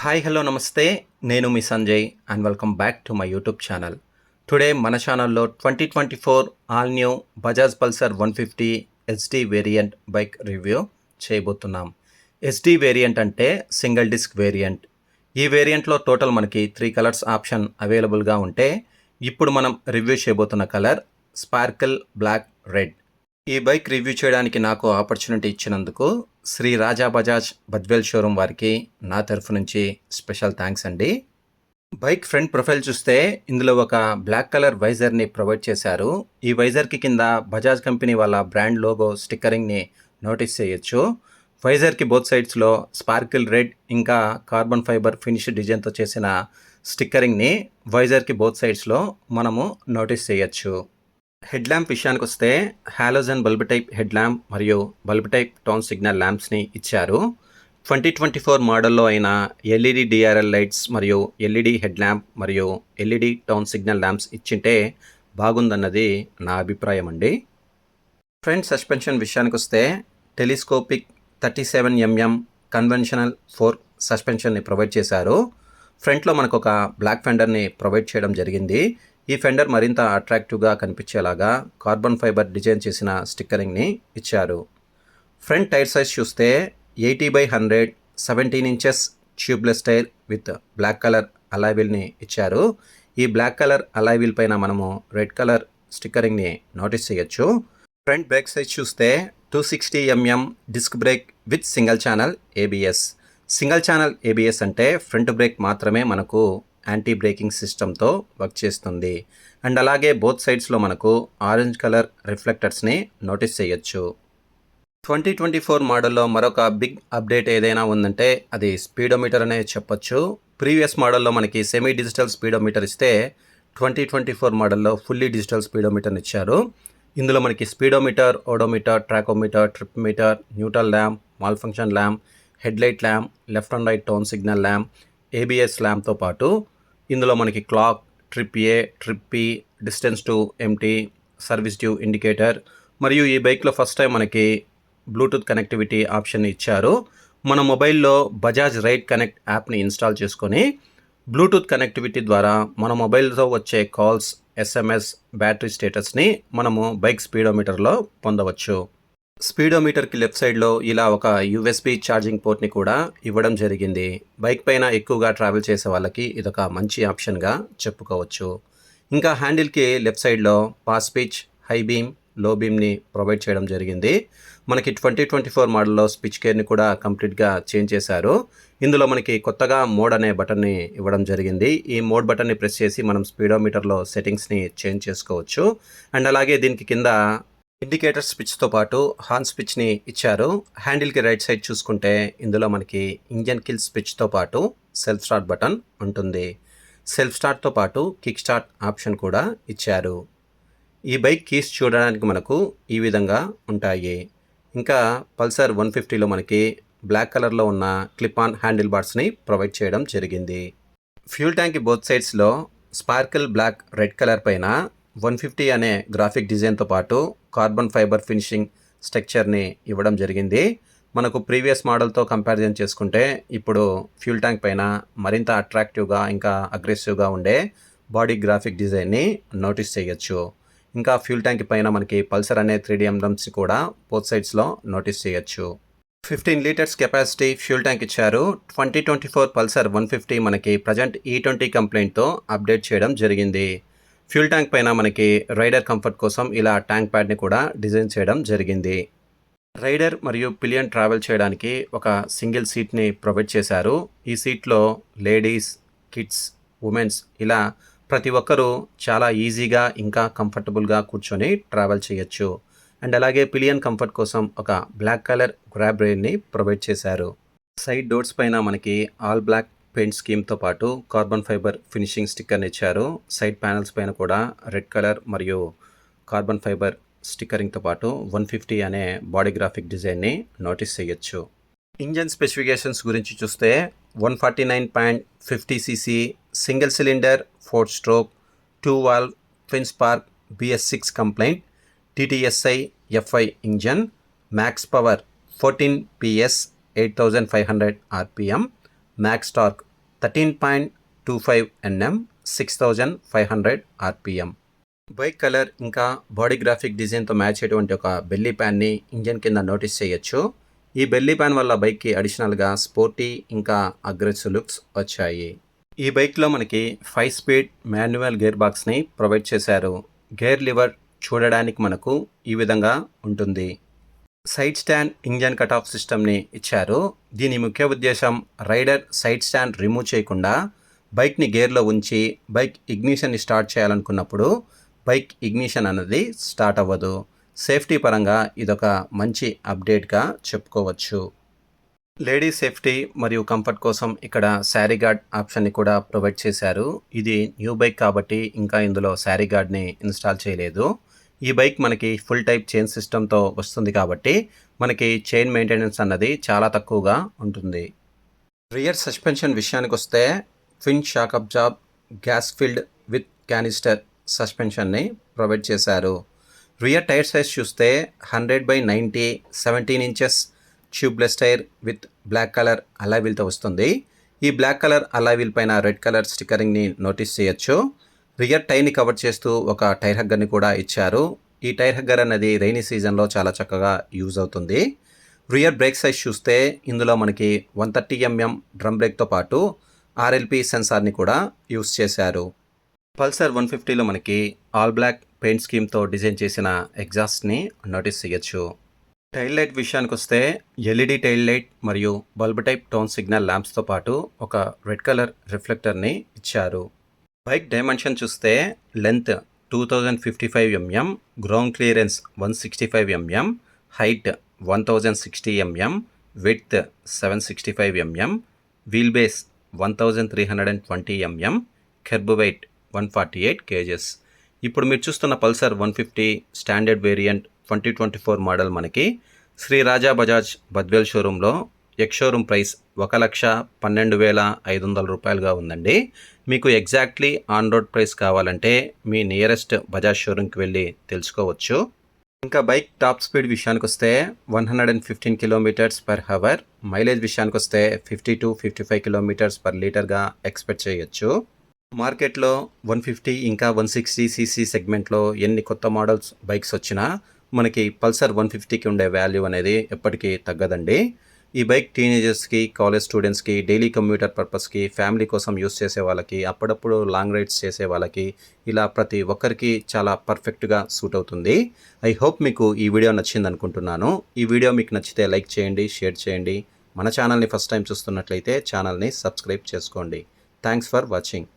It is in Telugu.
హాయ్ హలో నమస్తే నేను మీ Sanjay and welcome back to my YouTube channel. Today మన ఛానల్లో 2024 all new Bajaj Pulsar 150 SD variant bike review చేయబోతున్నాం. ఎస్డి వేరియంట్ అంటే సింగిల్ డిస్క్ వేరియంట్. ఈ వేరియంట్లో టోటల్ మనకి 3 కలర్స్ ఆప్షన్ అవైలబుల్గా ఉంటే ఇప్పుడు మనం రివ్యూ చేయబోతున్న కలర్ స్పార్కిల్ బ్లాక్ రెడ్. ఈ బైక్ రివ్యూ చేయడానికి నాకు ఆపర్చునిటీ ఇచ్చినందుకు శ్రీ రాజా బజాజ్ బద్వేల్ షోరూమ్ వారికి నా తరఫు నుంచి స్పెషల్ థ్యాంక్స్ అండి. బైక్ ఫ్రంట్ ప్రొఫైల్ చూస్తే ఇందులో ఒక బ్లాక్ కలర్ వైజర్ని ప్రొవైడ్ చేశారు. ఈ వైజర్కి కింద బజాజ్ కంపెనీ వాళ్ళ బ్రాండ్ లోగో స్టిక్కరింగ్ని నోటీస్ చేయొచ్చు. వైజర్కి బోత్ సైడ్స్లో స్పార్కిల్ రెడ్ ఇంకా కార్బన్ ఫైబర్ ఫినిష్ డిజైన్తో చేసిన స్టిక్కరింగ్ని వైజర్కి బోత్ సైడ్స్లో మనము నోటీస్ చేయొచ్చు. హెడ్ ల్యాంప్ విషయానికి వస్తే halogen bulb type head lamp మరియు బల్బ్ టైప్ టోన్ సిగ్నల్ ల్యాంప్స్ని ఇచ్చారు. 2024 మోడల్లో అయిన ఎల్ఈడి డిఆర్ఎల్ లైట్స్ మరియు ఎల్ఈడి హెడ్ ల్యాంప్ మరియు ఎల్ఈడి టోన్ సిగ్నల్ ల్యాంప్స్ ఇచ్చింటే బాగుందన్నది నా అభిప్రాయం అండి. ఫ్రంట్ సస్పెన్షన్ విషయానికి వస్తే టెలిస్కోపిక్ 37mm కన్వెన్షనల్ 4 సస్పెన్షన్ని ప్రొవైడ్ చేశారు. ఫ్రంట్లో మనకు ఒక బ్లాక్ ఫెండర్ని ప్రొవైడ్ చేయడం జరిగింది. ఈ ఫెండర్ మరింత అట్రాక్టివ్గా కనిపించేలాగా కార్బన్ ఫైబర్ డిజైన్ చేసిన స్టిక్కరింగ్ని ఇచ్చారు. ఫ్రంట్ టైర్ సైజ్ చూస్తే 80/100 17 inches tubeless tyre with black colour alloy వీల్ని ఇచ్చారు. ఈ బ్లాక్ కలర్ అలాయ్ వీల్ పైన మనము రెడ్ కలర్ స్టిక్కరింగ్ని నోటీస్ చేయొచ్చు. ఫ్రంట్ బ్రేక్ సైజ్ చూస్తే 260mm disc brake with single channel ABS. Single channel ABS అంటే ఫ్రంట్ బ్రేక్ మాత్రమే మనకు యాంటీ బ్రేకింగ్ సిస్టంతో వర్క్ చేస్తుంది. అండ్ అలాగే బోత్ సైడ్స్లో మనకు ఆరెంజ్ కలర్ రిఫ్లెక్టర్స్ని నోటీస్ చేయొచ్చు. 2024 మోడల్లో మరొక బిగ్ అప్డేట్ ఏదైనా ఉందంటే అది స్పీడోమీటర్ అనే చెప్పొచ్చు. ప్రీవియస్ మోడల్లో మనకి సెమీ డిజిటల్ స్పీడోమీటర్ ఇస్తే 2024 మోడల్లో ఫుల్లీ డిజిటల్ స్పీడోమీటర్ని ఇచ్చారు. ఇందులో మనకి speedometer, odometer, tachometer, trip meter, neutral lamp, malfunction lamp, headlight lamp, left and right turn signal lamp, ABS ల్యాంప్తో పాటు ఇందులో మనకి clock, trip A, trip B, distance to empty, service due indicator మరియు ఈ బైక్లో ఫస్ట్ టైం మనకి బ్లూటూత్ కనెక్టివిటీ ఆప్షన్ ఇచ్చారు. మన మొబైల్లో బజాజ్ రైడ్ కనెక్ట్ యాప్ని ఇన్స్టాల్ చేసుకొని బ్లూటూత్ కనెక్టివిటీ ద్వారా మన మొబైల్తో వచ్చే కాల్స్, ఎస్ఎంఎస్, బ్యాటరీ స్టేటస్ని మనము బైక్ స్పీడోమీటర్లో పొందవచ్చు. స్పీడోమీటర్కి లెఫ్ట్ సైడ్లో ఇలా ఒక యూఎస్బి ఛార్జింగ్ పోర్ట్ని కూడా ఇవ్వడం జరిగింది. బైక్ పైన ఎక్కువగా ట్రావెల్ చేసే వాళ్ళకి ఇదొక మంచి ఆప్షన్గా చెప్పుకోవచ్చు. ఇంకా హ్యాండిల్కి లెఫ్ట్ సైడ్లో పాస్ స్విచ్, హై బీమ్, లో బీమ్ని ప్రొవైడ్ చేయడం జరిగింది. మనకి 2024 మోడల్లో స్విచ్ కేర్ని కూడా కంప్లీట్గా చేంజ్ చేశారు. ఇందులో మనకి కొత్తగా మోడ్ అనే బటన్ని ఇవ్వడం జరిగింది. ఈ మోడ్ బటన్ని ప్రెస్ చేసి మనం స్పీడోమీటర్లో సెట్టింగ్స్ని చేంజ్ చేసుకోవచ్చు. అండ్ అలాగే దీనికి కింద ఇండికేటర్ స్విచ్తో పాటు హార్న్ స్విచ్ని ఇచ్చారు. హ్యాండిల్కి రైట్ సైడ్ చూసుకుంటే ఇందులో మనకి ఇంజన్ కిల్ స్విచ్తో పాటు సెల్ఫ్ స్టార్ట్ బటన్ ఉంటుంది. సెల్ఫ్ స్టార్ట్తో పాటు కిక్ స్టార్ట్ ఆప్షన్ కూడా ఇచ్చారు. ఈ బైక్ కీస్ చూడడానికి మనకు ఈ విధంగా ఉంటాయి. ఇంకా పల్సర్ 150లో మనకి బ్లాక్ కలర్లో ఉన్న క్లిప్ ఆన్ హ్యాండిల్ బార్స్ని ప్రొవైడ్ చేయడం జరిగింది. ఫ్యూల్ ట్యాంక్ బోత్ సైడ్స్లో స్పార్కిల్ బ్లాక్ రెడ్ కలర్ పైన 150 అనే గ్రాఫిక్ డిజైన్తో పాటు కార్బన్ ఫైబర్ ఫినిషింగ్ స్ట్రక్చర్ని ఇవ్వడం జరిగింది. మనకు ప్రీవియస్ మోడల్తో కంపారిజన్ చేసుకుంటే ఇప్పుడు ఫ్యూల్ ట్యాంక్ పైన మరింత అట్రాక్టివ్గా ఇంకా అగ్రెసివ్గా ఉండే బాడీ గ్రాఫిక్ డిజైన్ని నోటీస్ చేయొచ్చు. ఇంకా ఫ్యూల్ ట్యాంక్ పైన మనకి పల్సర్ అనే 3D ఎంబ్లమ్స్ కూడా బోత్ సైడ్స్లో నోటీస్ చేయొచ్చు. 15 లీటర్స్ కెపాసిటీ ఫ్యూల్ ట్యాంక్ ఇచ్చారు. 2024 పల్సర్ 150 మనకి ప్రజెంట్ E20 కంప్లైంట్తో అప్డేట్ చేయడం జరిగింది. ఫ్యూల్ ట్యాంక్ పైన మనకి రైడర్ కంఫర్ట్ కోసం ఇలా ట్యాంక్ ప్యాడ్ని కూడా డిజైన్ చేయడం జరిగింది. రైడర్ మరియు పిలియన్ ట్రావెల్ చేయడానికి ఒక సింగిల్ సీట్ని ప్రొవైడ్ చేశారు. ఈ సీట్లో లేడీస్, కిడ్స్, ఉమెన్స్ ఇలా ప్రతి ఒక్కరూ చాలా ఈజీగా ఇంకా కంఫర్టబుల్గా కూర్చొని ట్రావెల్ చేయొచ్చు. అండ్ అలాగే పిలియన్ కంఫర్ట్ కోసం ఒక బ్లాక్ కలర్ గ్రాబ్ రైల్ని ప్రొవైడ్ చేశారు. సైడ్ డోర్స్ పైన మనకి ఆల్ బ్లాక్ పెయింట్ స్కీమ్తో పాటు కార్బన్ ఫైబర్ ఫినిషింగ్ స్టిక్కర్ని ఇచ్చారు. సైడ్ ప్యానల్స్ పైన కూడా రెడ్ కలర్ మరియు కార్బన్ ఫైబర్ స్టిక్కరింగ్తో పాటు 150 అనే బాడీ గ్రాఫిక్ డిజైన్ని నోటీస్ చేయొచ్చు. ఇంజన్ స్పెసిఫికేషన్స్ గురించి చూస్తే 149.50cc single cylinder 4 stroke 2 valve twin spark BS6 complaint TTSI FI engine, max power 14 PS 8500 RPM, max torque 13.25 Nm, 6500 RPM. Bike colour ఇంకా బాడీ గ్రాఫిక్ డిజైన్తో మ్యాచ్ అయ్యేటువంటి ఒక బెల్లీ ప్యాన్ని ఇంజన్ కింద నోటీస్ చేయొచ్చు. ఈ బెల్లీ ప్యాన్ వల్ల బైక్కి అడిషనల్గా స్పోర్టీ ఇంకా అగ్రెసివ్ లుక్స్ వచ్చాయి. ఈ బైక్లో మనకి 5 స్పీడ్ మాన్యువల్ గేర్ బాక్స్ని ప్రొవైడ్ చేశారు. గేర్ లివర్ చూడడానికి మనకు ఈ విధంగా ఉంటుంది. Side stand engine cut off సిస్టమ్ని ఇచ్చారు. దీని ముఖ్య ఉద్దేశం రైడర్ సైడ్ స్టాండ్ రిమూవ్ చేయకుండా బైక్ని గేర్లో ఉంచి బైక్ ఇగ్నిషన్ని స్టార్ట్ చేయాలనుకున్నప్పుడు బైక్ ఇగ్నిషన్ అన్నది స్టార్ట్ అవ్వదు. సేఫ్టీ పరంగా ఇదొక మంచి అప్డేట్గా చెప్పుకోవచ్చు. లేడీ సేఫ్టీ మరియు కంఫర్ట్ కోసం ఇక్కడ శారీ గార్డ్ ఆప్షన్ని కూడా ప్రొవైడ్ చేశారు. ఇది న్యూ బైక్ కాబట్టి ఇంకా ఇందులో శారీ గార్డ్ని ఇన్స్టాల్ చేయలేదు. ఈ బైక్ మనకి ఫుల్ టైప్ చైన్ సిస్టమ్తో వస్తుంది కాబట్టి మనకి చైన్ మెయింటెనెన్స్ అన్నది చాలా తక్కువగా ఉంటుంది. రియర్ సస్పెన్షన్ విషయానికి వస్తే twin shock absorb gas filled with canister సస్పెన్షన్ని ప్రొవైడ్ చేశారు. రియర్ టైర్ సైజ్ చూస్తే 100/90 17 inches tubeless tyre with black colour alloy వీల్తో వస్తుంది. ఈ బ్లాక్ కలర్ అలాయ్ వీల్ పైన రెడ్ కలర్ స్టిక్కరింగ్ని నోటీస్ చేయొచ్చు. రియర్ టైర్ని కవర్ చేస్తూ ఒక టైర్ హగ్గర్ని కూడా ఇచ్చారు. ఈ టైర్ హగ్గర్ అనేది రైనీ సీజన్లో చాలా చక్కగా యూజ్ అవుతుంది. రియర్ బ్రేక్ సైజ్ చూస్తే ఇందులో మనకి 130 mm డ్రమ్ బ్రేక్తో పాటు RLP సెన్సార్ని కూడా యూజ్ చేశారు. పల్సర్ 150లో మనకి ఆల్ బ్లాక్ పెయింట్ స్కీమ్తో డిజైన్ చేసిన ఎగ్జాస్ట్ని నోటీస్ చేయొచ్చు. టైల్ లైట్ విషయానికి వస్తే LED టైల్ లైట్ మరియు బల్బ్ టైప్ టోన్ సిగ్నల్ ల్యాంప్స్తో పాటు ఒక రెడ్ కలర్ రిఫ్లెక్టర్ని ఇచ్చారు. బైక్ డైమెన్షన్ చూస్తే length 2055 mm, ground clearance 165 mm, height 1060 mm, width 765 mm, wheel base 1320 mm, kerb weight 148 kgs. ఇప్పుడు మీరు చూస్తున్న పల్సర్ 150 స్టాండర్డ్ వేరియంట్ 2024 మోడల్ మనకి శ్రీ రాజా బజాజ్ బద్వేల్ షోరూంలో ఎక్స్ షోరూమ్ ప్రైస్ 1,12,500 రూపాయలుగా ఉందండి. మీకు ఎగ్జాక్ట్లీ ఆన్ రోడ్ ప్రైస్ కావాలంటే మీ నియరెస్ట్ బజాజ్ షోరూమ్కి వెళ్ళి తెలుసుకోవచ్చు. ఇంకా బైక్ టాప్ స్పీడ్ విషయానికి వస్తే 115 km/h, మైలేజ్ విషయానికి వస్తే 50 to 55 km/లీటర్గా ఎక్స్పెక్ట్ చేయొచ్చు. మార్కెట్లో 150 ఇంకా 160cc సెగ్మెంట్లో ఎన్ని కొత్త మోడల్స్ బైక్స్ వచ్చినా మనకి పల్సర్ 150కి ఉండే వాల్యూ అనేది ఎప్పటికీ తగ్గదండి. ఈ బైక్ టీనేజర్స్కి, కాలేజ్ స్టూడెంట్స్కి, డైలీ కమ్యూటర్ పర్పస్కి, ఫ్యామిలీ కోసం యూస్ చేసే వాళ్ళకి, అప్పుడప్పుడు లాంగ్ రైడ్స్ చేసే వాళ్ళకి ఇలా ప్రతి ఒక్కరికి చాలా పర్ఫెక్ట్గా సూట్ అవుతుంది. ఐ హోప్ మీకు ఈ వీడియో నచ్చింది అనుకుంటున్నాను. ఈ వీడియో మీకు నచ్చితే లైక్ చేయండి, షేర్ చేయండి. మన ఛానల్ని ఫస్ట్ టైం చూస్తున్నట్లయితే ఛానల్ని సబ్స్క్రైబ్ చేసుకోండి. Thanks for watching.